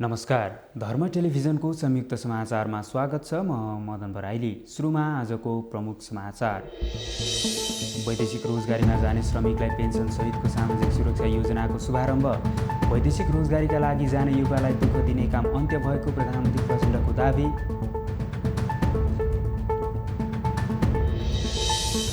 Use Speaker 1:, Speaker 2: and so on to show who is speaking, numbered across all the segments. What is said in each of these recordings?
Speaker 1: नमस्कार, धर्म टेलिभिजनको संयुक्त समाचारमा स्वागत छ। म मदन बराइली। सुरुमा आजको प्रमुख समाचार। वैदेशिक रोजगारीमा जाने श्रमिकलाई पेन्सन सहितको सामाजिक सुरक्षा योजनाको शुभारम्भ। वैदेशिक रोजगारीका लागि जाने युवालाई दुःख दिने काम अन्त्य भएको प्रधानमन्त्री प्रचण्डको दाबी।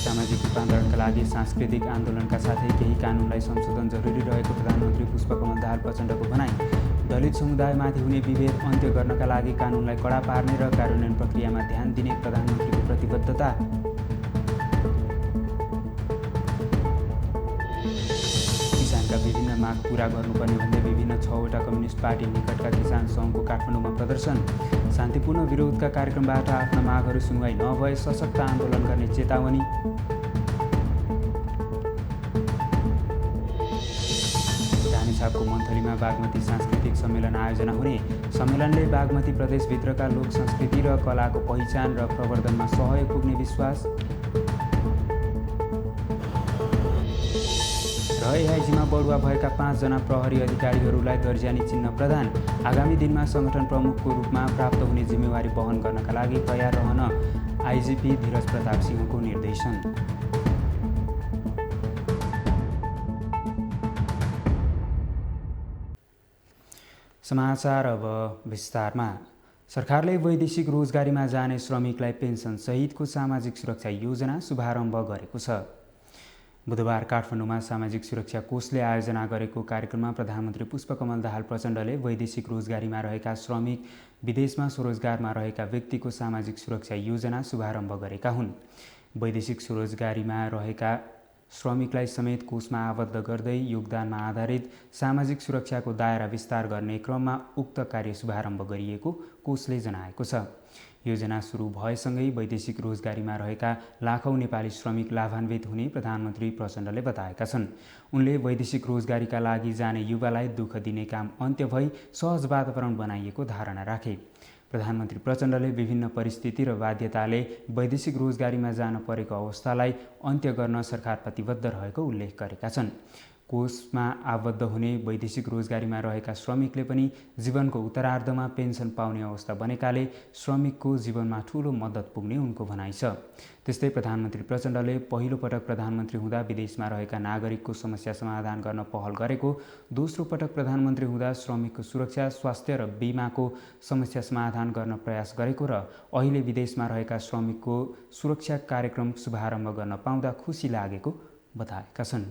Speaker 1: सामाजिक रूपान्तरणका लागि सांस्कृतिक आन्दोलनका साथै केही कानुनलाई संशोधन जरुरी रहेको प्रधानमन्त्री पुष्पकमल दाहाल प्रचण्डको भनाई। दलित समुदायमाथि हुने विभेद अन्त्य गर्नका लागि कानुनलाई कडा पार्ने र कार्यान्वयन प्रक्रियामा ध्यान दिने प्रधानमन्त्रीको प्रतिबद्धता। किसानका विभिन्न माग पूरा गर्नुपर्ने भन्दै विभिन्न 6वटा कम्युनिस्ट पार्टी निकटका किसान सङ्घको काठमाडौँमा प्रदर्शन। शान्तिपूर्ण विरोधका कार्यक्रमबाट आफ्ना मागहरू सुनवाई नभए सशक्त आन्दोलन गर्ने चेतावनी। रामेछापको मन्थलीमा बागमती सांस्कृतिक सम्मेलन आयोजना हुने। सम्मेलनले बागमती प्रदेशभित्रका लोक संस्कृति र कलाको पहिचान र प्रवर्धनमा सहयोग पुग्ने विश्वास। र एआइजीमा बढुवा भएका 5 जना प्रहरी अधिकारीहरूलाई दर्जानी चिन्ह प्रदान। आगामी दिनमा संगठन प्रमुखको रूपमा प्राप्त हुने जिम्मेवारी वहन गर्नका लागि तयार रहन आइजिपी धीरज प्रताप सिंहको निर्देशन। समाचार अब विस्तारमा। सरकारले वैदेशिक रोजगारीमा जाने श्रमिकलाई पेन्सन सहितको सामाजिक सुरक्षा योजना शुभारम्भ गरेको छ। बुधबार काठमाडौँमा सामाजिक सुरक्षा कोषले आयोजना गरेको कार्यक्रममा प्रधानमन्त्री पुष्पकमल दाहाल प्रचण्डले वैदेशिक रोजगारीमा रहेका श्रमिक विदेशमा स्वरोजगारमा रहेका व्यक्तिको सामाजिक सुरक्षा योजना शुभारम्भ गरेका हुन्। वैदेशिक स्वरोजगारीमा रहेका श्रमिकलाई समेत कोषमा आबद्ध गर्दै योगदानमा आधारित सामाजिक सुरक्षाको दायरा विस्तार गर्ने क्रममा उक्त कार्य शुभारम्भ गरिएको कोषले जनाएको छ। योजना सुरु भएसँगै वैदेशिक रोजगारीमा रहेका लाखौँ नेपाली श्रमिक लाभान्वित हुने प्रधानमन्त्री प्रचण्डले बताएका छन्। उनले वैदेशिक रोजगारीका लागि जाने युवालाई दुःख दिने काम अन्त्य भई सहज वातावरण बनाइएको धारणा राखे। प्रधानमन्त्री प्रचण्डले विभिन्न परिस्थिति र बाध्यताले वैदेशिक रोजगारीमा जान परेको अवस्थालाई अन्त्य गर्न सरकार प्रतिबद्ध रहेको उल्लेख गरेका छन्। कोषमा आबद्ध हुने वैदेशिक रोजगारीमा रहेका श्रमिकले पनि जीवनको उत्तरार्धमा पेन्सन पाउने अवस्था बनेकाले श्रमिकको जीवनमा ठूलो मद्दत पुग्ने उनको भनाइ छ। त्यस्तै प्रधानमन्त्री प्रचण्डले पहिलो पटक प्रधानमन्त्री हुँदा विदेशमा रहेका नागरिकको समस्या समाधान गर्न पहल गरेको, दोस्रो पटक प्रधानमन्त्री हुँदा श्रमिकको सुरक्षा, स्वास्थ्य र बिमाको समस्या समाधान गर्न प्रयास गरेको र अहिले विदेशमा रहेका श्रमिकको सुरक्षा कार्यक्रम शुभारम्भ गर्न पाउँदा खुसी लागेको बताएका छन्।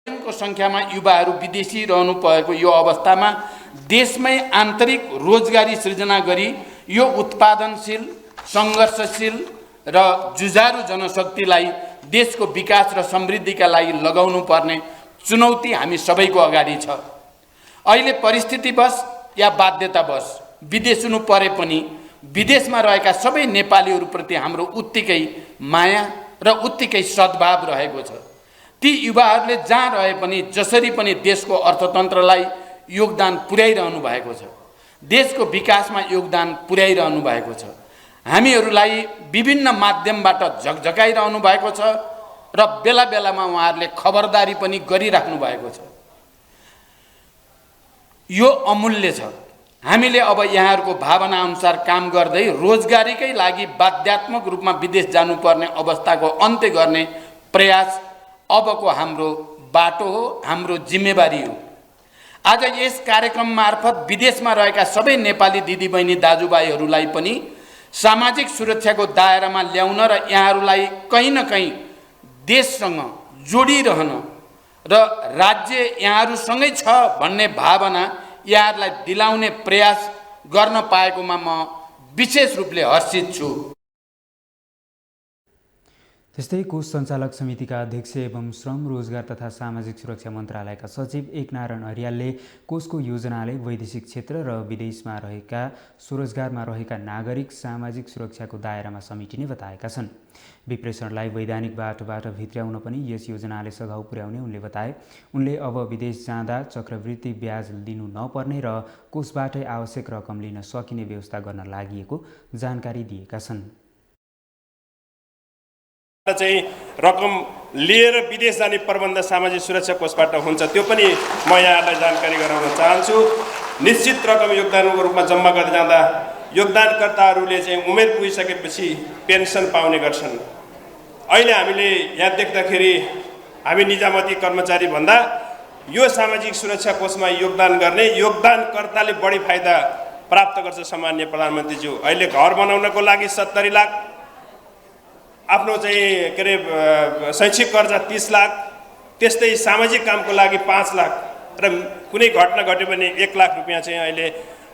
Speaker 2: को संख्यामा युवाहरू विदेशी रहनु परेको यो अवस्थामा देशमै आन्तरिक रोजगारी सृजना गरी यो उत्पादनशील, सङ्घर्षशील र जुझारु जनशक्तिलाई देशको विकास र समृद्धिका लागि लगाउनु पर्ने चुनौती हामी सबैको अगाडि छ। अहिले परिस्थितिवश या बाध्यतावश विदेश हुनु परे पनि विदेशमा रहेका सबै नेपालीहरूप्रति हाम्रो उत्तिकै माया र उत्तिकै सद्भाव रहेको छ। ती युवाहरूले जहाँ रहे पनि जसरी पनि देशको अर्थतन्त्रलाई योगदान पुर्याइरहनु भएको छ, देशको विकासमा योगदान पुर्याइरहनु भएको छ। हामीहरूलाई विभिन्न माध्यमबाट झकझकाइरहनु भएको छ र बेला बेलामा उहाँहरूले खबरदारी पनि गरिराख्नु भएको छ। यो अमूल्य छ। हामीले अब यहाँहरूको भावना अनुसार काम गर्दै रोजगारीकै लागि बाध्यात्मक रूपमा विदेश जानुपर्ने अवस्थाको अन्त्य गर्ने प्रयास अबको हाम्रो बाटो हो, हाम्रो जिम्मेवारी हो। आज यस कार्यक्रम मार्फत विदेशमा रहेका सबै नेपाली दिदीबहिनी दाजुभाइहरूलाई पनि सामाजिक सुरक्षाको दायरामा ल्याउन र यहाँहरूलाई कहीँ न कहीँ देशसँग जोडिरहन र राज्य यहाँहरूसँगै छ भन्ने भावना यहाँहरूलाई दिलाउने प्रयास गर्न पाएकोमा म विशेष रूपले हर्षित छु।
Speaker 1: त्यस्तै कोष सञ्चालक समितिका अध्यक्ष एवं श्रम रोजगार तथा सामाजिक सुरक्षा मन्त्रालयका सचिव एकनारायण अर्यालले कोषको योजनाले वैदेशिक क्षेत्र र विदेशमा रहेका स्वरोजगारमा रहेका नागरिक सामाजिक सुरक्षाको दायरामा समेटिने बताएका छन्। विप्रेषणलाई वैधानिक बाटोबाट भित्र्याउन पनि यस योजनाले सघाउ पुर्याउने उनले बताए। उनले अब विदेश जाँदा चक्रवृद्धि ब्याज दिनु नपर्ने र कोषबाटै आवश्यक रकम लिन सकिने व्यवस्था गर्न लागि जानकारी दिएका छन्।
Speaker 3: चाहिँ रकम लिएर विदेश जाने प्रबन्ध सामाजिक सुरक्षा कोषबाट हुन्छ, त्यो पनि म यहाँलाई जानकारी गराउन चाहन्छु। निश्चित रकम योगदानको रूपमा जम्मा गर्दै जाँदा योगदानकर्ताहरूले चाहिँ उमेर पुगिसकेपछि पेन्सन पाउने गर्छन्। अहिले हामीले यहाँ देख्दाखेरि हामी निजामती कर्मचारी भन्दा यो सामाजिक सुरक्षा कोषमा योगदान गर्ने योगदानकर्ताले बढी फाइदा प्राप्त गर्छ। सामान्य प्रधानमन्त्रीज्यू अहिले घर बनाउनको लागि 70 लाख, आफ्नो चाहिँ के अरे शैक्षिक कर्जा 30 लाख, त्यस्तै सामाजिक कामको लागि 5 लाख र कुनै घटना घट्यो भने 1 लाख रुपियाँ चाहिँ अहिले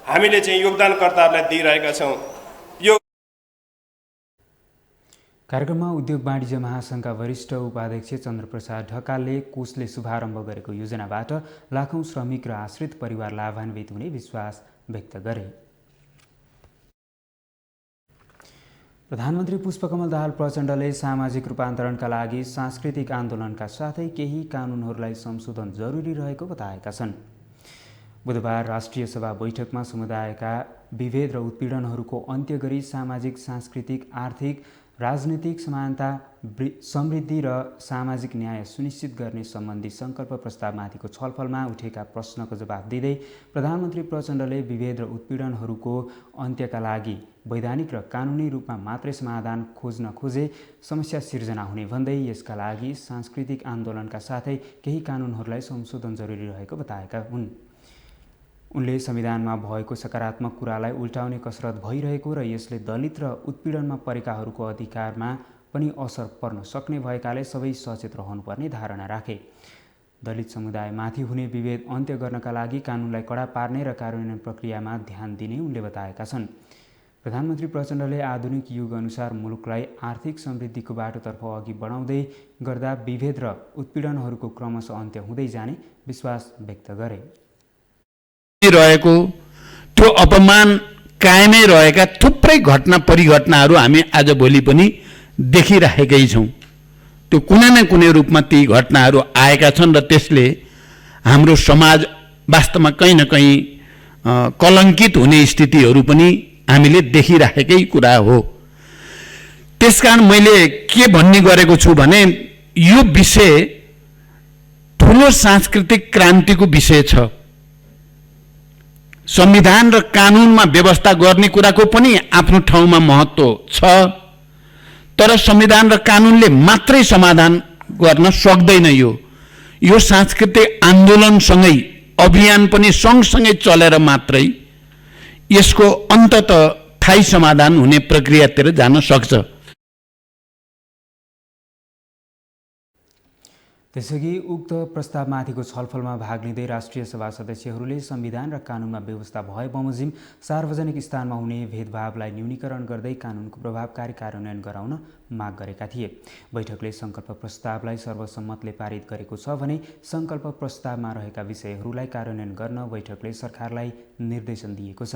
Speaker 3: हामीले चाहिँ योगदानकर्ताहरूलाई दिइरहेका छौँ। यो
Speaker 1: कार्यक्रममा उद्योग वाणिज्य महासङ्घका वरिष्ठ उपाध्यक्ष चन्द्रप्रसाद ढकालले कोषले शुभारम्भ गरेको योजनाबाट लाखौँ श्रमिक र आश्रित परिवार लाभान्वित हुने विश्वास व्यक्त गरे। प्रधानमन्त्री पुष्पकमल दाहाल प्रचण्डले सामाजिक रूपान्तरणका लागि सांस्कृतिक आन्दोलनका साथै केही कानुनहरूलाई संशोधन जरुरी रहेको बताएका छन्। बुधबार राष्ट्रिय सभा बैठकमा समुदायका विभेद र उत्पीडनहरूको अन्त्य गरी सामाजिक, सांस्कृतिक, आर्थिक, राजनीतिक समानता, समृद्धि र सामाजिक न्याय सुनिश्चित गर्ने सम्बन्धी सङ्कल्प प्रस्तावमाथिको छलफलमा उठेका प्रश्नको जवाफ दिँदै प्रधानमन्त्री प्रचण्डले विभेद र उत्पीडनहरूको अन्त्यका लागि वैधानिक र कानुनी रूपमा मात्रै समाधान खोज्न खोजे समस्या सिर्जना हुने भन्दै यसका लागि सांस्कृतिक आन्दोलनका साथै केही कानुनहरूलाई संशोधन जरुरी रहेको बताएका हुन्। उनले संविधानमा भएको सकारात्मक कुरालाई उल्टाउने कसरत भइरहेको र यसले दलित र उत्पीडनमा परेकाहरूको अधिकारमा पनि असर पर्न सक्ने भएकाले सबै सचेत रहनुपर्ने धारणा राखे। दलित समुदायमाथि हुने विभेद अन्त्य गर्नका लागि कानुनलाई कडा पार्ने र कार्यान्वयन प्रक्रियामा ध्यान दिने उनले बताएका छन्। प्रधानमन्त्री प्रचण्डले आधुनिक युग अनुसार मुलुकलाई आर्थिक समृद्धिको बाटोतर्फ अघि बढाउँदै गर्दा विभेद र उत्पीडनहरूको क्रमशः अन्त्य हुँदै जाने विश्वास व्यक्त गरे।
Speaker 2: रहेको त्यो अपमान कायमै रहेका थुप्रै घटना परिघटनाहरू हामी आजभोलि पनि देखिराखेकै छौँ। त्यो कुनै न कुनै रूपमा ती घटनाहरू आएका छन् र त्यसले हाम्रो समाज वास्तवमा कहीँ न कहीँ कलङ्कित हुने स्थितिहरू पनि हामीले देखिराखेकै कुरा हो। त्यसकारण मैले के भन्ने गरेको छु भने यो विषय ठुलो सांस्कृतिक क्रान्तिको विषय छ। संविधान र कानुनमा व्यवस्था गर्ने कुराको पनि आफ्नो ठाउँमा महत्त्व छ, तर संविधान र कानुनले मात्रै समाधान गर्न सक्दैन। यो सांस्कृतिक आन्दोलनसँगै अभियान पनि सँगसँगै चलेर मात्रै यसको अन्ततः स्थायी समाधान हुने प्रक्रियातिर जान सक्छ।
Speaker 1: त्यसैगरी उक्त प्रस्तावमाथिको छलफलमा भाग लिँदै राष्ट्रिय सभा सदस्यहरूले संविधान र कानुनमा व्यवस्था भए बमोजिम सार्वजनिक स्थानमा हुने भेदभावलाई न्यूनीकरण गर्दै कानुनको प्रभावकारी कार्यान्वयन गराउन माग गरेका थिए। बैठकले सङ्कल्प प्रस्तावलाई सर्वसम्मतले पारित गरेको छ भने सङ्कल्प प्रस्तावमा रहेका विषयहरूलाई कार्यान्वयन गर्न बैठकले सरकारलाई निर्देशन दिएको छ।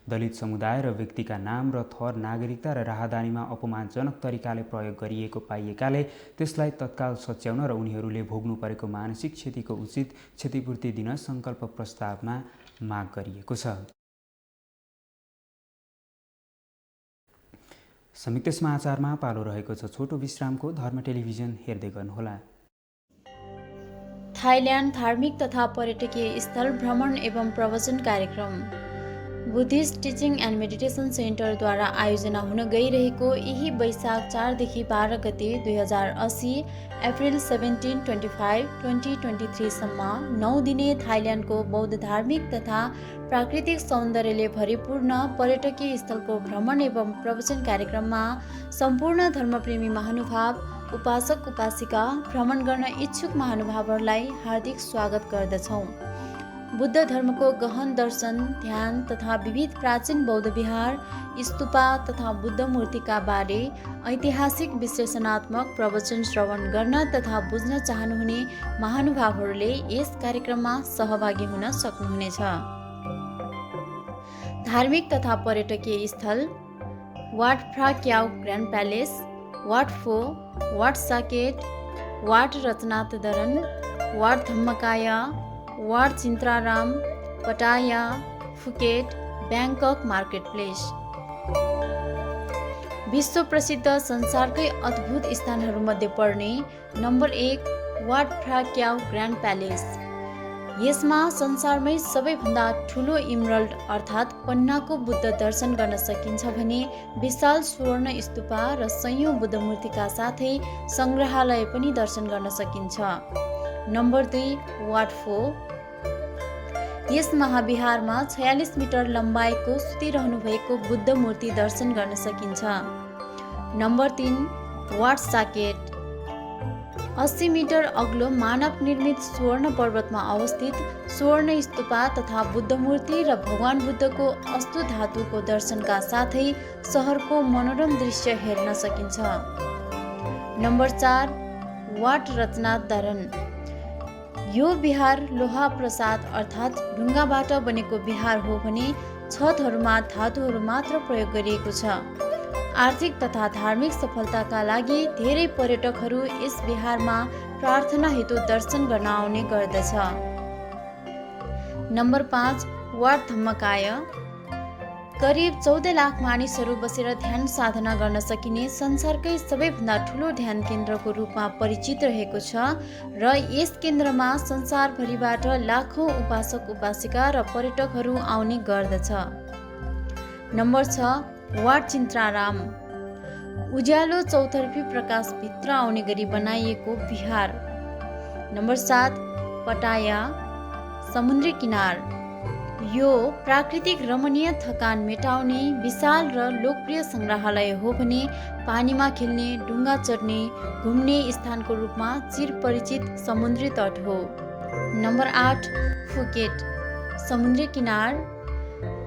Speaker 1: दलित समुदाय र व्यक्तिका नाम र थर नागरिकता र राहदानीमा अपमानजनक तरिकाले प्रयोग गरिएको पाइएकाले त्यसलाई तत्काल सच्याउन र उनीहरूले भोग्नु परेको मानसिक क्षतिको उचित क्षतिपूर्ति दिन सङ्कल्प प्रस्तावमा माग गरिएको छ। संयुक्त समाचारमा पालो रहेको छ छोटो विश्रामको। धर्म टेलिभिजन हेर्दै गर्नुहोला।
Speaker 4: थाइल्यान्ड धार्मिक तथा पर्यटकीय स्थल भ्रमण एवं प्रवचन कार्यक्रम बुद्धिस्ट टिचिङ एन्ड मेडिटेसन सेन्टरद्वारा आयोजना हुन गइरहेको यही वैशाख 4 देखि 12 गते 2080 अप्रिल 17, 25, 2023 सम्म 9 दिने थाइल्यान्डको बौद्ध धार्मिक तथा प्राकृतिक सौन्दर्यले भरिपूर्ण पर्यटकीय स्थलको भ्रमण एवं प्रवचन कार्यक्रममा सम्पूर्ण धर्मप्रेमी महानुभाव, उपासक उपासिका, भ्रमण गर्न इच्छुक महानुभावहरूलाई हार्दिक स्वागत गर्दछौँ। बुद्ध धर्मको गहन दर्शन, ध्यान तथा विविध प्राचीन बौद्ध विहार, स्तूपा तथा बुद्ध मूर्तिका बारे ऐतिहासिक विश्लेषणात्मक प्रवचन श्रवण गर्न तथा बुझ्न चाहनुहुने महानुभावहरूले यस कार्यक्रममा सहभागी हुन सक्नुहुनेछ। धार्मिक तथा पर्यटकीय स्थल Wat Phra Kaew Grand Palace, Wat Pho, Wat Saket, Wat Ratchanatdaram, Wat Dhammakaya, Wat चिन्त्राराम, Pattaya, Phuket, Bangkok market place. विश्व प्रसिद्ध संसारकै अद्भुत स्थानहरूमध्ये पर्ने number 1 what Phra Kaew Grand palace. यसमा संसारमै सबैभन्दा ठुलो इमरल्ड अर्थात् पन्नाको बुद्ध दर्शन गर्न सकिन्छ भने विशाल स्वर्ण स्तूपा र सयौं बुद्ध मूर्तिका साथै सङ्ग्रहालय पनि दर्शन गर्न सकिन्छ। नम्बर 2 वाट फो। यस महाविहारमा 46 मिटर लम्बाइको सुतिरहनु भएको बुद्ध मूर्ति दर्शन गर्न सकिन्छ। Number 3 what socket. 80 मिटर अग्लो मानव निर्मित स्वर्ण पर्वतमा अवस्थित स्वर्ण स्तूपा तथा बुद्ध मूर्ति र भगवान बुद्धको अस्तु धातुको दर्शनका साथै सहरको मनोरम दृश्य हेर्न सकिन्छ। Number 4 Wat Ratchanatdaram. यो विहार लोहा प्रसाद अर्थात् ढुङ्गाबाट बनेको विहार हो भने छतहरूमा धातुहरू मात्र प्रयोग गरिएको छ। आर्थिक तथा धार्मिक सफलताका लागि धेरै पर्यटकहरू यस विहारमा प्रार्थना हेतु दर्शन गर्न आउने गर्दछ। Number 5 Wat Dhammakaya. करिब 14 लाख मानिसहरू बसेर ध्यान साधना गर्न सकिने संसारकै सबैभन्दा ठुलो ध्यान केन्द्रको रूपमा परिचित रहेको छ र यस केन्द्रमा संसारभरिबाट लाखौं उपासक उपासिका र पर्यटकहरू आउने गर्दछ। Number 6 what चिन्त्राराम। उज्यालो चौतर्फी प्रकाश भित्र आउने गरी बनाइएको विहार। नम्बर 7 पटाया, समुद्री किनार। यो प्राकृतिक रमणीय थकान मेटाउने विशाल र लोकप्रिय सङ्ग्रहालय हो भने पानीमा खेल्ने, डुङ्गा चढ्ने, घुम्ने स्थानको रूपमा चिरपरिचित समुद्री तट हो। नम्बर 8 फुकेट, समुद्री किनार।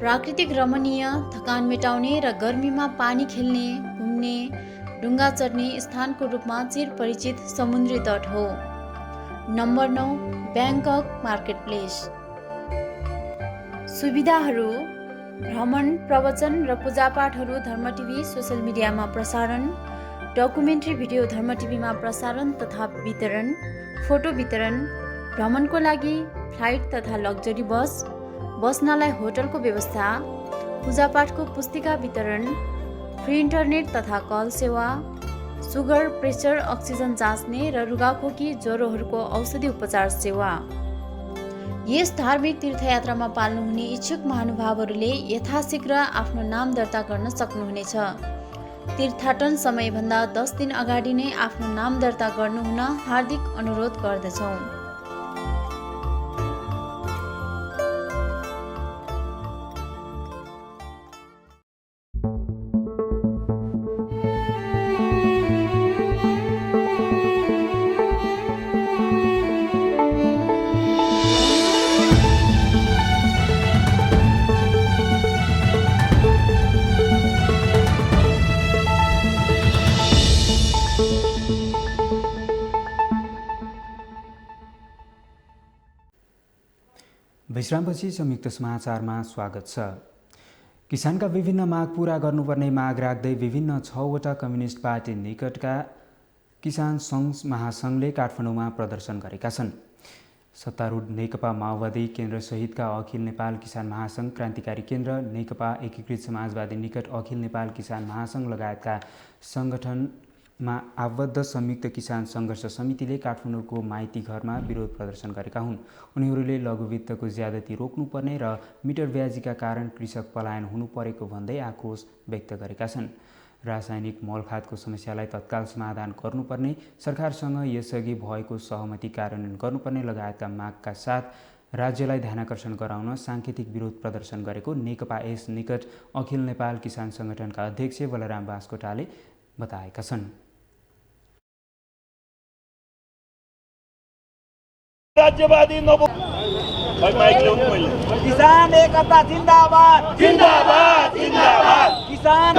Speaker 4: प्राकृतिक रमणीय, थकान मेटाउने र गर्मीमा पानी खेल्ने, घुम्ने, डुङ्गा चढ्ने स्थानको रूपमा चिरपरिचित समुद्री तट हो। Number 9 Bangkok market place. सुविधाहरू भ्रमण, प्रवचन र पूजापाठहरू धर्म टिभी सोसियल मिडियामा प्रसारण, डकुमेन्ट्री भिडियो धर्म टिभीमा प्रसारण तथा वितरण, फोटो वितरण, भ्रमणको लागि फ्लाइट तथा लग्जरी बस, बस्नलाई होटलको व्यवस्था, पूजापाठको पुस्तिका वितरण, फ्री इन्टरनेट तथा कल सेवा, सुगर, प्रेसर, अक्सिजन जाँच्ने र रुगाखोकी, ज्वरोहरूको औषधि उपचार सेवा। यस धार्मिक तीर्थयात्रामा पाल्नुहुने इच्छुक महानुभावहरूले यथाशीघ्र आफ्नो नाम दर्ता गर्न सक्नुहुनेछ। तीर्थाटन समयभन्दा 10 दिन अगाडि नै आफ्नो नाम दर्ता गर्नुहुन हार्दिक अनुरोध गर्दछौँ।
Speaker 1: विश्रामपछि संयुक्त समाचारमा स्वागत छ। किसानका विभिन्न माग पूरा गर्नुपर्ने माग राख्दै विभिन्न 6वटा कम्युनिस्ट पार्टी निकटका किसान सङ्घ महासङ्घले काठमाडौँमा प्रदर्शन गरेका छन्। सत्तारूढ नेकपा माओवादी केन्द्र सहितका अखिल नेपाल किसान महासङ्घ, क्रान्तिकारी केन्द्र, नेकपा एकीकृत समाजवादी निकट अखिल नेपाल किसान महासङ्घ लगायतका सङ्गठनमा आबद्ध संयुक्त किसान सङ्घर्ष समितिले काठमाडौँको माइती घरमा विरोध प्रदर्शन गरेका हुन्। उनीहरूले लघुवित्तको ज्यादती रोक्नुपर्ने र मिटर ब्याजीका कारण कृषक पलायन हुनु परेको भन्दै आक्रोश व्यक्त गरेका छन्। रासायनिक मलखादको समस्यालाई तत्काल समाधान गर्नुपर्ने, सरकारसँग यसअघि भएको सहमति कार्यान्वयन गर्नुपर्ने लगायतका मागका साथ राज्यलाई ध्यानाकर्षण गराउन साङ्केतिक विरोध प्रदर्शन गरेको नेकपा एस निकट अखिल नेपाल किसान सङ्गठनका अध्यक्ष बलराम बास्कोटाले बताएका छन्।
Speaker 5: राज्यवादी किसान एकता जिंदाबाद जिंदाबाद जिंदाबाद किसान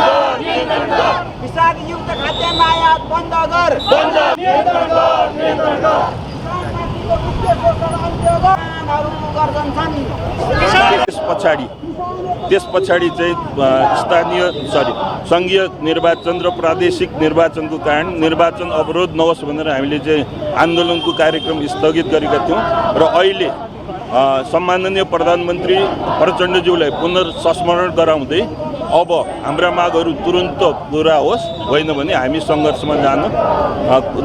Speaker 5: विषादयुक्त खाद्यान्न आयात बन्द गर
Speaker 6: त्यस पछाडि चाहिँ सङ्घीय निर्वाचन र प्रादेशिक निर्वाचनको कारण निर्वाचन अवरोध नहोस् भनेर हामीले चाहिँ आन्दोलनको कार्यक्रम स्थगित गरेका थियौँ र अहिले सम्माननीय प्रधानमन्त्री प्रचण्डज्यूलाई पुनर्संस्मरण गराउँदै अब हाम्रा मागहरू तुरुन्त पुरा होस्, होइन भने हामी सङ्घर्षमा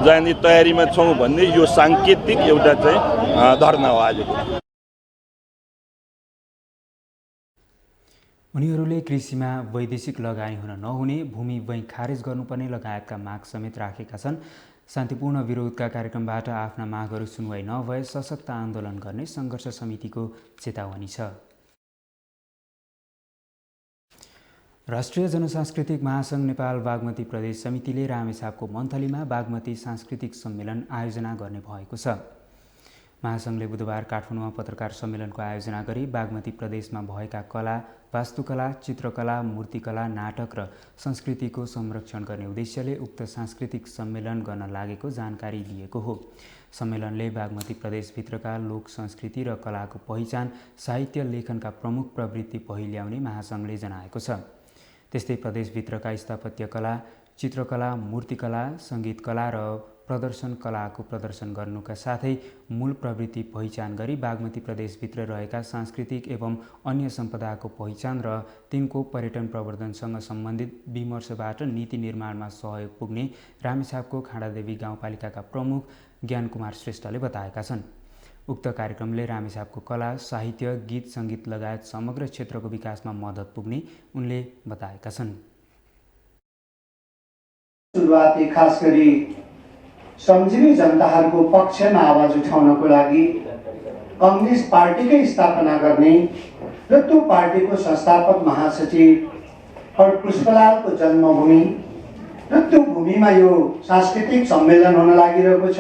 Speaker 6: जाने तयारीमा छौँ भन्ने यो साङ्केतिक एउटा चाहिँ धरना हो आजको।
Speaker 1: उनीहरूले कृषिमा वैदेशिक लगानी हुन नहुने, भूमि बैंक खारेज गर्नुपर्ने लगायतका माग समेत राखेका छन्। शान्तिपूर्ण विरोधका कार्यक्रमबाट आफ्ना मागहरू सुनवाई नभए सशक्त आन्दोलन गर्ने सङ्घर्ष समितिको चेतावनी छ। राष्ट्रिय जनसांस्कृतिक महासङ्घ नेपाल बागमती प्रदेश समितिले रामेछापको मन्थलीमा बागमती सांस्कृतिक सम्मेलन आयोजना गर्ने भएको छ। महासङ्घले बुधबार काठमाडौँमा पत्रकार सम्मेलनको आयोजना गरी बागमती प्रदेशमा भएका कला, वास्तुकला, चित्रकला, मूर्तिकला, नाटक र संस्कृतिको संरक्षण गर्ने उद्देश्यले उक्त सांस्कृतिक सम्मेलन गर्न लागेको जानकारी दिएको हो। सम्मेलनले बागमती प्रदेशभित्रका लोक संस्कृति र कलाको पहिचान, साहित्य लेखनका प्रमुख प्रवृत्ति पहिल्याउने महासङ्घले जनाएको छ। त्यस्तै प्रदेशभित्रका स्थापत्य कला, चित्रकला, मूर्तिकला, सङ्गीतकला र प्रदर्शन कलाको प्रदर्शन गर्नुका साथै मूल प्रवृत्ति पहिचान गरी बागमती प्रदेशभित्र रहेका सांस्कृतिक एवं अन्य सम्पदाको पहिचान र तिनको पर्यटन प्रवर्धनसँग सम्बन्धित विमर्शबाट नीति निर्माणमा सहयोग पुग्ने रामेछापको खाँडादेवी गाउँपालिकाका प्रमुख ज्ञानकुमार श्रेष्ठले बताएका छन्। उक्त कार्यक्रमले रामेछापको कला, साहित्य, गीत सङ्गीत लगायत समग्र क्षेत्रको विकासमा मद्दत पुग्ने उनले बताएका छन्।
Speaker 7: सुरुवाती खास गरी श्रमजीवी जनताहरूको पक्षमा आवाज उठाउनको लागि कम्युनिस्ट पार्टीकै स्थापना गर्ने र त्यो पार्टीको संस्थापक महासचिव पुष्पलालको जन्मभूमि र त्यो भूमिमा यो सांस्कृतिक सम्मेलन हुन लागिरहेको छ।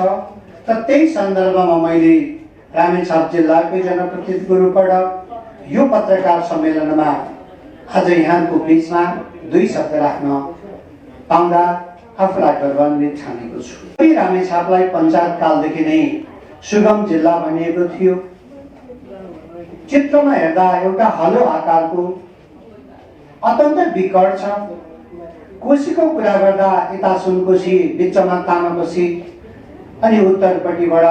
Speaker 7: र त्यही सन्दर्भमा मैले रामेछाप जिल्लाकै जनप्रतिनिधिको रूपबाट यो पत्रकार सम्मेलनमा आज यहाँको बिचमा 2 शब्द राख्न पाउँदा आफूलाई गौरवान्वित ठानेको छु। रामेछापलाई पञ्चायत कालदेखि नै सुगम जिल्ला भनिएको थियो। चित्रमा हेर्दा एउटा हलो आकारको अत्यन्तै विकट छ। कोशीको कुरा गर्दा यता सुनकोशी, बिचमा तामाकोशी अनि उत्तरपट्टिबाट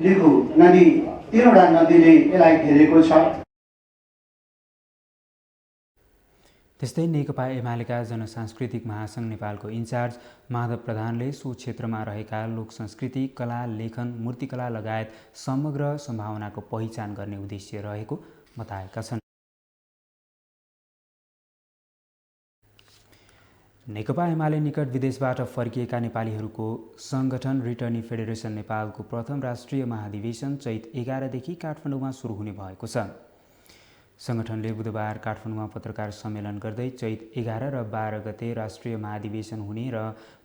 Speaker 7: लिखु नदी, 3वटा नदीले यसलाई घेरेको छ।
Speaker 1: त्यस्तै नेकपा एमालेका जनसांस्कृतिक महासङ्घ नेपालको इन्चार्ज माधव प्रधानले सो क्षेत्रमा रहेका लोक संस्कृति, कला, लेखन, मूर्तिकला लगायत समग्र सम्भावनाको पहिचान गर्ने उद्देश्य रहेको बताएका छन्। नेकपा एमाले निकट विदेशबाट फर्किएका नेपालीहरूको सङ्गठन रिटर्नी फेडरेसन नेपालको प्रथम राष्ट्रिय महाधिवेशन चैत 11 देखि काठमाडौँमा सुरु हुने भएको छ। सङ्गठनले बुधबार काठमाडौँमा पत्रकार सम्मेलन गर्दै चैत 11 र 12 गते राष्ट्रिय महाधिवेशन हुने र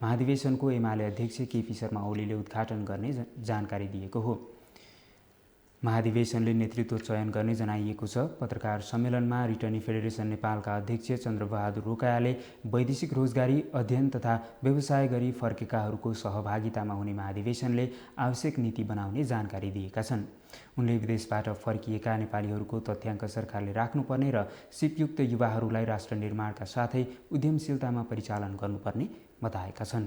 Speaker 1: महाधिवेशनको एमाले अध्यक्ष केपी शर्मा ओलीले उद्घाटन गर्ने जानकारी दिएको हो। महाधिवेशनले नेतृत्व चयन गर्ने जनाइएको छ। पत्रकार सम्मेलनमा रिटर्नी फेडरेसन नेपालका अध्यक्ष चन्द्रबहादुर रोकायाले वैदेशिक रोजगारी, अध्ययन तथा व्यवसाय गरी फर्केकाहरूको सहभागितामा हुने महाधिवेशनले आवश्यक नीति बनाउने जानकारी दिएका छन्। उनले विदेशबाट फर्किएका नेपालीहरूको तथ्याङ्क सरकारले राख्नुपर्ने र सिपयुक्त युवाहरूलाई राष्ट्र निर्माणका साथै उद्यमशीलतामा परिचालन गर्नुपर्ने बताएका छन्।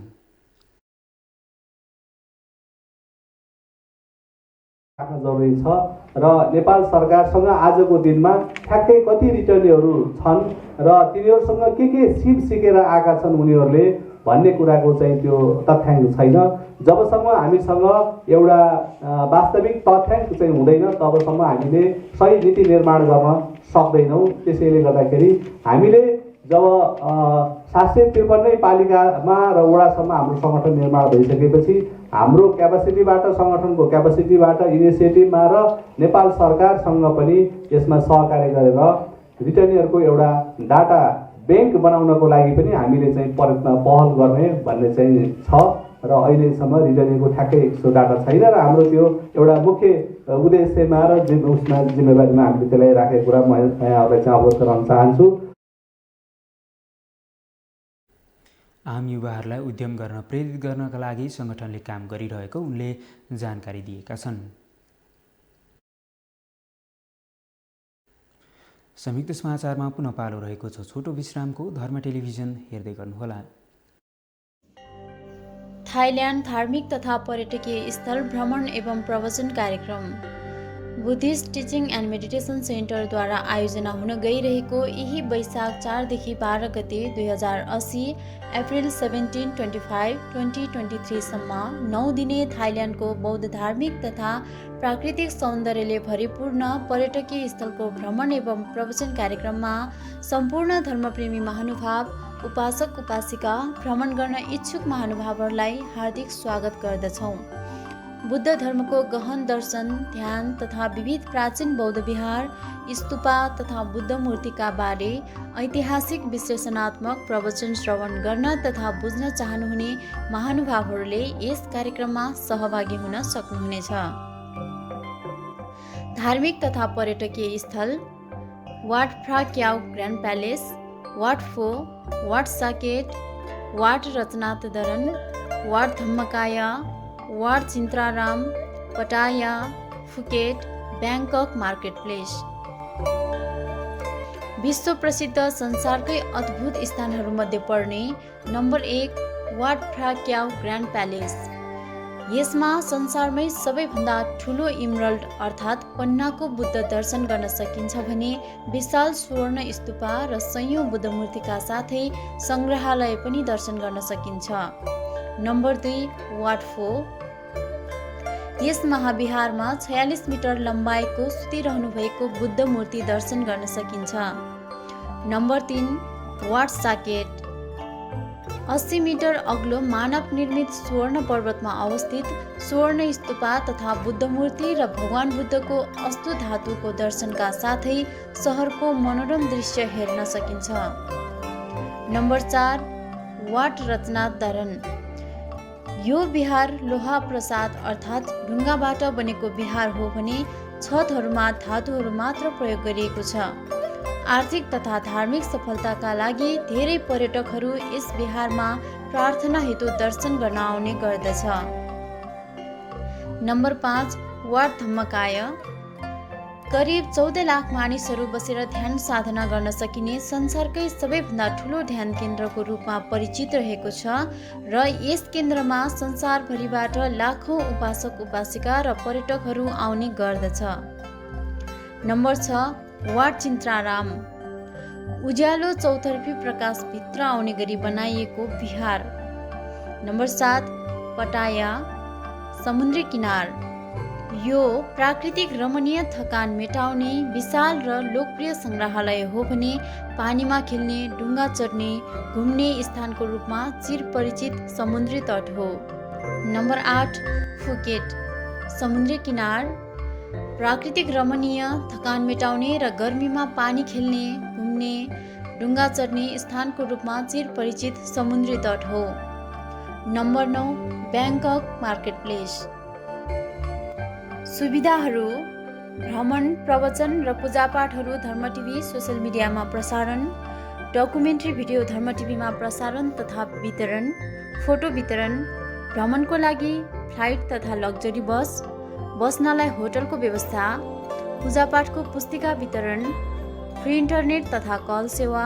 Speaker 8: राख्न जरुरी छ र नेपाल सरकारसँग आजको दिनमा ठ्याक्कै कति रिटर्नीहरू छन् र तिनीहरूसँग के सिप सिकेर आएका छन् उनीहरूले भन्ने कुराको चाहिँ त्यो तथ्याङ्क छैन। जबसम्म हामीसँग एउटा वास्तविक तथ्याङ्क चाहिँ हुँदैन तबसम्म हामीले सही नीति निर्माण गर्न सक्दैनौँ। त्यसैले गर्दाखेरि हामीले जब 753 पालिकामा र वडासम्म हाम्रो सङ्गठन निर्माण भइसकेपछि हाम्रो क्यापासिटीबाट, सङ्गठनको क्यापासिटीबाट, इनिसिएटिभमा र नेपाल सरकारसँग पनि यसमा सहकार्य गरेर रिटर्नीहरूको एउटा डाटा ब्याङ्क बनाउनको लागि पनि हामीले चाहिँ पहल गर्ने भन्ने चाहिँ छ र अहिलेसम्म रिटर्निङको ठ्याक्कै सो डाटा छैन र हाम्रो त्यो एउटा मुख्य उद्देश्यमा र उसमा जिम्मेवारीमा हामीले त्यसलाई राखेको कुरा म यहाँहरूलाई चाहिँ अवगत गराउन चाहन्छु।
Speaker 1: आम युवाहरूलाई उद्यम गर्न प्रेरित गर्नका लागि सङ्गठनले काम गरिरहेको उनले जानकारी दिएका छन्। संयुक्त समाचारमा पुनः पालो रहेको छ छोटो विश्रामको। धर्म टेलिभिजन हेर्दै गर्नुहोला।
Speaker 4: थाइल्यान्ड धार्मिक तथा पर्यटकीय स्थल भ्रमण एवं प्रवचन कार्यक्रम बुद्धिस्ट टिचिङ एन्ड मेडिटेसन सेन्टरद्वारा आयोजना हुन गइरहेको यही वैशाख 4 देखि 12 गते 2080 अप्रिल 17-25-2023 सम्म 9 दिने थाइल्यान्डको बौद्ध धार्मिक तथा प्राकृतिक सौन्दर्यले भरिपूर्ण पर्यटकीय स्थलको भ्रमण एवं प्रवचन कार्यक्रममा सम्पूर्ण धर्मप्रेमी महानुभाव, उपासक उपासिका, भ्रमण गर्न इच्छुक महानुभावहरूलाई हार्दिक स्वागत गर्दछौँ। बुद्ध धर्मको गहन दर्शन, ध्यान तथा विविध प्राचीन बौद्ध विहार, स्तूपा तथा बुद्ध मूर्तिका बारे ऐतिहासिक विश्लेषणात्मक प्रवचन श्रवण गर्न तथा बुझ्न चाहनुहुने महानुभावहरूले यस कार्यक्रममा सहभागी हुन सक्नुहुनेछ। धार्मिक तथा पर्यटकीय स्थल Wat Phra Kaew Grand Palace, Wat Pho, Wat Saket, Wat Ratchanatdaram, Wat Dhammakaya, Wat चिन्त्राराम, Pattaya, Phuket, Bangkok market place. विश्व प्रसिद्ध संसारकै अद्भुत स्थानहरूमध्ये पर्ने number 1 what Phra Kaew Grand palace. यसमा संसारमै सबैभन्दा ठुलो इमरल्ड अर्थात् पन्नाको बुद्ध दर्शन गर्न सकिन्छ भने विशाल स्वर्ण स्तूपा र सयौं बुद्ध मूर्तिका साथै सङ्ग्रहालय पनि दर्शन गर्न सकिन्छ। नम्बर 2 वाट फो। यस महाविहारमा 46 मिटर लम्बाइको सुतिरहनु भएको बुद्ध मूर्ति दर्शन गर्न सकिन्छ। Number 3 what socket. 80 मिटर अग्लो मानव निर्मित स्वर्ण पर्वतमा अवस्थित स्वर्ण स्तूपा तथा बुद्ध मूर्ति र भगवान बुद्धको अस्तु धातुको दर्शनका साथै सहरको मनोरम दृश्य हेर्न सकिन्छ। Number 4 Wat Ratchanatdaram. यो विहार लोहा प्रसाद अर्थात् ढुङ्गाबाट बनेको विहार हो भने छतहरूमा धातुहरू मात्र प्रयोग गरिएको छ। आर्थिक तथा धार्मिक सफलताका लागि धेरै पर्यटकहरू यस विहारमा प्रार्थना हेतु दर्शन गर्न आउने गर्दछ। Number 5 Wat Dhammakaya. करिब 14 लाख मानिसहरू बसेर ध्यान साधना गर्न सकिने संसारकै सबैभन्दा ठुलो ध्यान केन्द्रको रूपमा परिचित रहेको छ र यस केन्द्रमा संसारभरिबाट लाखौं उपासक उपासिका र पर्यटकहरू आउने गर्दछ। Number 6 what चिन्त्राराम। उज्यालो चौतर्फी प्रकाश भित्र आउने गरी बनाइएको विहार। नम्बर 7 पटाया, समुद्री किनार। यो प्राकृतिक रमणीय थकान मेटाउने विशाल र लोकप्रिय सङ्ग्रहालय हो भने पानीमा खेल्ने, डुङ्गा चढ्ने, घुम्ने स्थानको रूपमा चिरपरिचित समुद्री तट हो। नम्बर 8 फुकेट, समुद्री किनार। प्राकृतिक रमणीय, थकान मेटाउने र गर्मीमा पानी खेल्ने, घुम्ने, डुङ्गा चढ्ने स्थानको रूपमा चिरपरिचित समुद्री तट हो। Number 9 Bangkok market place. सुविधाहरू: भ्रमण, प्रवचन र पूजापाठहरू धर्म टिभी सोसियल मिडियामा प्रसारण, डकुमेन्ट्री भिडियो धर्म टिभीमा प्रसारण तथा वितरण, फोटो वितरण, भ्रमणको लागि फ्लाइट तथा लग्जरी बस, बस्नलाई होटलको व्यवस्था, पूजापाठको पुस्तिका वितरण, फ्री इन्टरनेट तथा कल सेवा,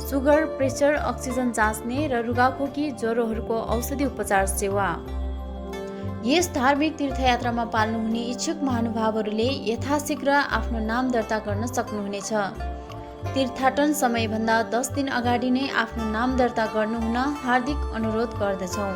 Speaker 4: सुगर, प्रेसर, अक्सिजन जाँच्ने र रुगाखोकी, ज्वरोहरूको औषधि उपचार सेवा। यस धार्मिक तीर्थयात्रामा पाल्नुहुने इच्छुक महानुभावहरूले यथाशीघ्र आफ्नो नाम दर्ता गर्न सक्नुहुनेछ। तीर्थाटन समयभन्दा 10 दिन अगाडि नै आफ्नो नाम दर्ता गर्नुहुन हार्दिक अनुरोध गर्दछौँ।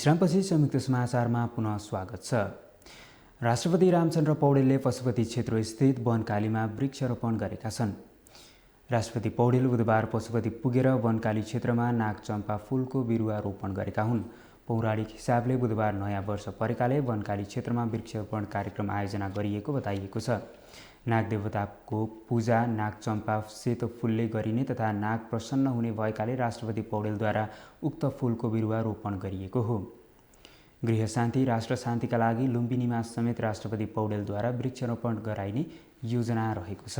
Speaker 1: विश्रामपछि संयुक्त समाचारमा पुनः स्वागत छ। राष्ट्रपति रामचन्द्र पौडेलले पशुपति क्षेत्रस्थित वनकालीमा वृक्षारोपण गरेका छन्। राष्ट्रपति पौडेल बुधबार पशुपति पुगेर वनकाली क्षेत्रमा नागचम्पा फूलको बिरुवा रोपण गरेका हुन्। पौराणिक हिसाबले बुधबार नयाँ वर्ष परेकाले वनकाली क्षेत्रमा वृक्षारोपण कार्यक्रम आयोजना गरिएको बताइएको छ। नागदेवताको पूजा नागचम्पा सेतो फूलले गरिने तथा नाग प्रसन्न हुने भएकाले राष्ट्रपति पौडेलद्वारा उक्त फूलको बिरुवा रोपण गरिएको हो। गृह शान्ति राष्ट्र शान्तिका लागि लुम्बिनीमा समेत राष्ट्रपति पौडेलद्वारा वृक्षारोपण गराइने योजना रहेको छ।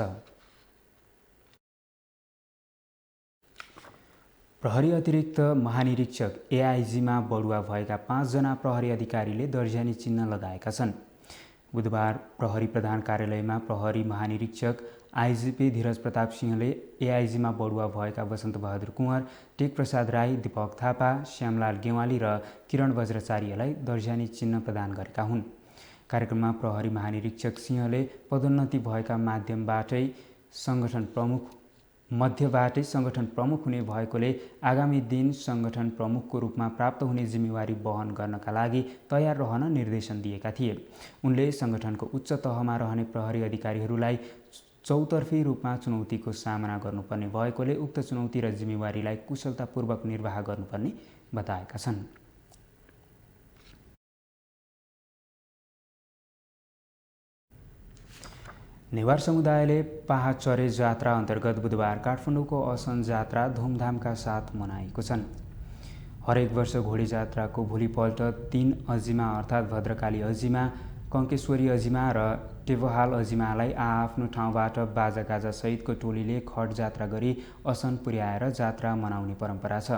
Speaker 1: प्रहरी अतिरिक्त महानिरीक्षक एआइजीमा बढुवा भएका 5 जना प्रहरी अधिकारीले दर्जानी चिन्ह लगाएका छन्। बुधबार प्रहरी प्रधान कार्यालयमा प्रहरी महानिरीक्षक आइजिपी धीरज प्रताप सिंहले एआइजीमा बढुवा भएका वसन्त बहादुर कुँवर, टेक प्रसाद राई, दीपक थापा, श्यामलाल गेवाली र किरण वज्राचार्यलाई दर्जानी चिन्ह प्रदान गरेका हुन्। कार्यक्रममा प्रहरी महानिरीक्षक सिंहले पदोन्नति भएका मध्यबाटै सङ्गठन प्रमुख हुने भएकोले आगामी दिन सङ्गठन प्रमुखको रूपमा प्राप्त हुने जिम्मेवारी वहन गर्नका लागि तयार रहन निर्देशन दिएका थिए। उनले सङ्गठनको उच्च तहमा रहने प्रहरी अधिकारीहरूलाई चौतर्फी रूपमा चुनौतीको सामना गर्नुपर्ने भएकोले उक्त चुनौती र जिम्मेवारीलाई कुशलतापूर्वक निर्वाह गर्नुपर्ने बताएका छन्। नेवार समुदायले पाहाचरे जात्रा अन्तर्गत बुधबार काठमाडौँको असन जात्रा धुमधामका साथ मनाएको छन्। हरेक वर्ष घोडी जात्राको भोलिपल्ट 3 अजिमा अर्थात् भद्रकाली अजिमा, कङ्केश्वरी अजिमा र टेबहाल अजिमालाई आआफ्नो ठाउँबाट बाजागाजा सहितको टोलीले खट जात्रा गरी असन पुर्याएर जात्रा मनाउने परम्परा छ।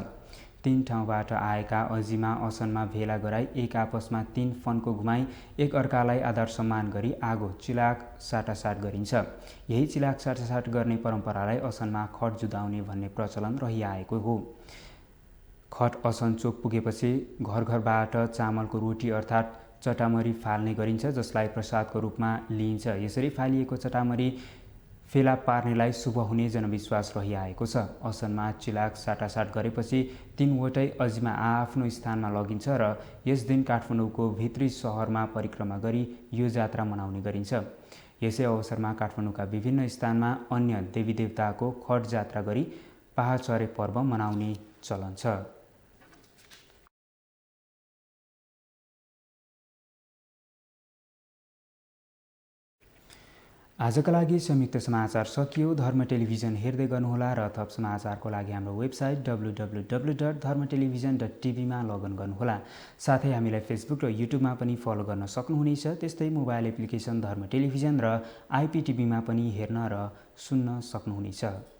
Speaker 1: 3 ठाउँबाट आएका अजिमा असनमा भेला गराई एक आपसमा 3 फन्को घुमाई एक अर्कालाई आदर सम्मान गरी आगो चिलाक साटासाट गरिन्छ। यही चिलाक साटासाट गर्ने परम्परालाई असनमा खट जुदाउने भन्ने प्रचलन रहिआएको हो। खट असन चोक पुगेपछि घर घरबाट चामलको रोटी अर्थात् चटामरी फाल्ने गरिन्छ, जसलाई प्रसादको रूपमा लिइन्छ। यसरी फालिएको चटामरी फेला पार्नेलाई शुभ हुने जनविश्वास रहिआएको छ। असनमा चिलाक साटासाट गरेपछि 3 वटै अजिमा आआफ्नो स्थानमा लगिन्छ र यस दिन काठमाडौँको भित्री सहरमा परिक्रमा गरी यो जात्रा मनाउने गरिन्छ। यसै अवसरमा काठमाडौँका विभिन्न स्थानमा अन्य देवीदेवताको खट जात्रा गरी पाहाचरे पर्व मनाउने चलन छ। आजका लागि संयुक्त समाचार सकियो। धर्म टेलिभिजन हेर्दै गर्नुहोला र थप समाचारको लागि हाम्रो वेबसाइट www.dharmatelevision.tv मा लगइन गर्नुहोला। साथै हामीलाई फेसबुक र युट्युबमा पनि फलो गर्न सक्नुहुनेछ। त्यस्तै मोबाइल एप्लिकेसन धर्म टेलिभिजन र आइपिटिभीमा पनि हेर्न र सुन्न सक्नुहुनेछ।